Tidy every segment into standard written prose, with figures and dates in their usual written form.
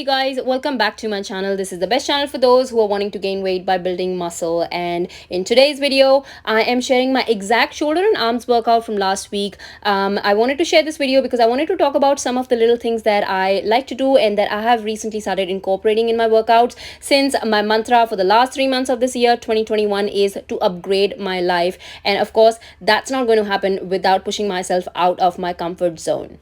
you guys, welcome back to my channel. This is the best channel for those who are wanting to gain weight by building muscle, and in today's video I am sharing my exact shoulder and arms workout from last week. I wanted to share this video because I wanted to talk about some of the little things that I like to do and that I have recently started incorporating in my workouts, since my mantra for the last 3 months of this year 2021 is to upgrade my life, and of course that's not going to happen without pushing myself out of my comfort zone.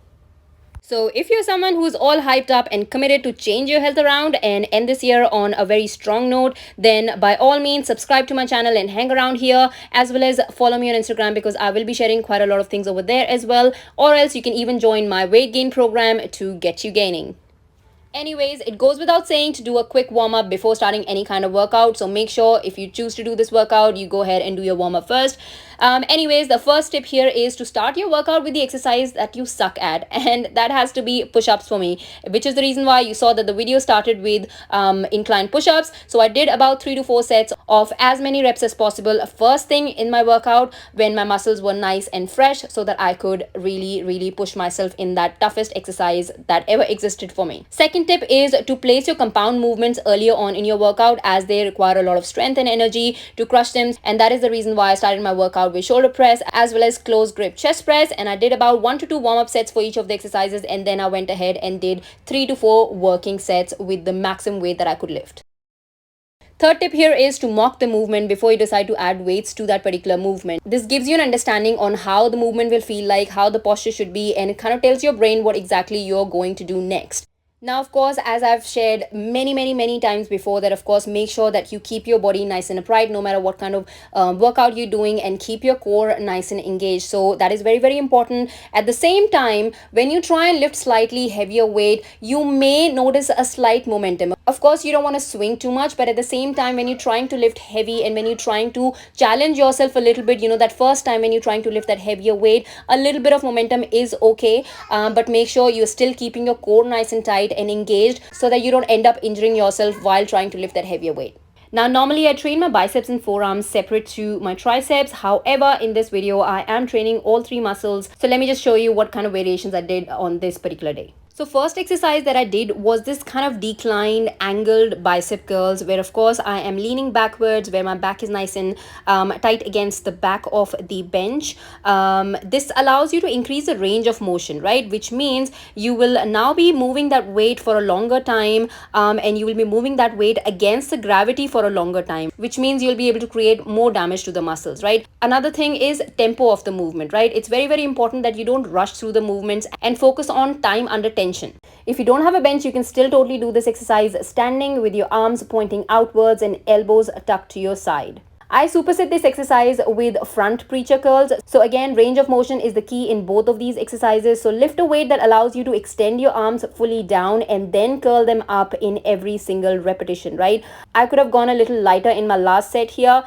So if you're someone who's all hyped up and committed to change your health around and end this year on a very strong note, then by all means subscribe to my channel and hang around here, as well as follow me on Instagram because I will be sharing quite a lot of things over there as well, or else you can even join my weight gain program to get you gaining. Anyways, it goes without saying to do a quick warm-up before starting any kind of workout. So make sure if you choose to do this workout, you go ahead and do your warm-up first. Anyways, the first tip here is to start your workout with the exercise that you suck at, and that has to be push-ups for me, which is the reason why you saw that the video started with inclined push-ups. So I did about 3 to 4 sets of as many reps as possible first thing in my workout when my muscles were nice and fresh, so that I could really push myself in that toughest exercise that ever existed for me. Second tip is to place your compound movements earlier on in your workout, as they require a lot of strength and energy to crush them, and that is the reason why I started my workout with shoulder press as well as close grip chest press, and I did about 1 to 2 warm-up sets for each of the exercises, and then I went ahead and did 3 to 4 working sets with the maximum weight that I could lift. Third tip here is to mock the movement before you decide to add weights to that particular movement. This gives you an understanding on how the movement will feel like, how the posture should be, and it kind of tells your brain what exactly you're going to do next. Now, of course, as I've shared many times before, that of course make sure that you keep your body nice and upright no matter what kind of workout you're doing, and keep your core nice and engaged. So that is very important. At the same time, when you try and lift slightly heavier weight, you may notice a slight momentum. Of course, you don't want to swing too much, but at the same time, when you're trying to lift heavy and when you're trying to challenge yourself a little bit, that first time when you're trying to lift that heavier weight, a little bit of momentum is okay, but make sure you're still keeping your core nice and tight and engaged, so that you don't end up injuring yourself while trying to lift that heavier weight. Now, normally I train my biceps and forearms separate to my triceps. However, in this video, I am training all 3 muscles. So let me just show you what kind of variations I did on this particular day. So first exercise that I did was this kind of declined angled bicep curls, where of course I am leaning backwards, where my back is nice and tight against the back of the bench. This allows you to increase the range of motion, right? Which means you will now be moving that weight for a longer time, and you will be moving that weight against the gravity for a longer time, which means you'll be able to create more damage to the muscles, right? Another thing is tempo of the movement, right? It's very important that you don't rush through the movements and focus on time under tension. If you don't have a bench, you can still totally do this exercise standing with your arms pointing outwards and elbows tucked to your side. I superset this exercise with front preacher curls. So again, range of motion is the key in both of these exercises. So lift a weight that allows you to extend your arms fully down and then curl them up in every single repetition, right? I could have gone a little lighter in my last set here,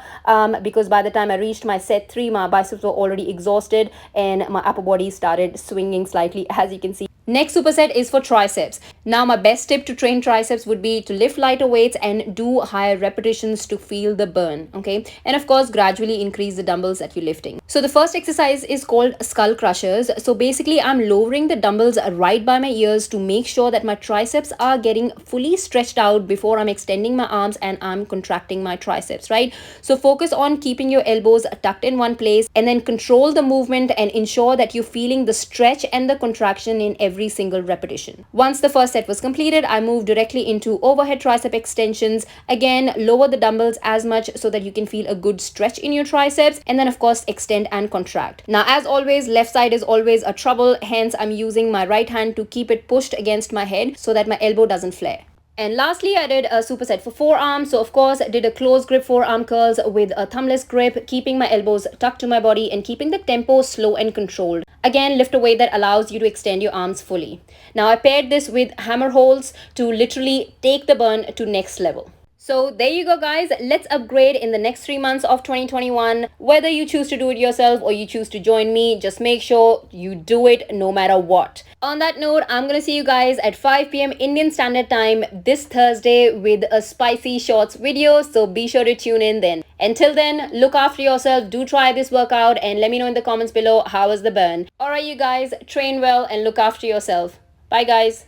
because by the time I reached my set 3, my biceps were already exhausted and my upper body started swinging slightly, as you can see. Next superset is for triceps. Now, my best tip to train triceps would be to lift lighter weights and do higher repetitions to feel the burn, okay? And of course, gradually increase the dumbbells that you're lifting. So the first exercise is called skull crushers. So basically, I'm lowering the dumbbells right by my ears to make sure that my triceps are getting fully stretched out before I'm extending my arms and I'm contracting my triceps, right? So focus on keeping your elbows tucked in one place, and then control the movement and ensure that you're feeling the stretch and the contraction in every single repetition. Once the first set was completed, I moved directly into overhead tricep extensions. Again, lower the dumbbells as much so that you can feel a good stretch in your triceps, and then of course extend and contract. Now, as always, left side is always a trouble, hence I'm using my right hand to keep it pushed against my head so that my elbow doesn't flare. And lastly, I did a superset for forearms. So of course, I did a close grip forearm curls with a thumbless grip, keeping my elbows tucked to my body and keeping the tempo slow and controlled. Again, lift a weight that allows you to extend your arms fully. Now, I paired this with hammer holds to literally take the burn to next level. So there you go, guys. Let's upgrade in the next 3 months of 2021. Whether you choose to do it yourself or you choose to join me, just make sure you do it no matter what. On that note, I'm going to see you guys at 5 p.m. Indian Standard Time this Thursday with a spicy shorts video. So be sure to tune in then. Until then, look after yourself. Do try this workout and let me know in the comments below how was the burn. Alright, you guys, train well and look after yourself. Bye, guys.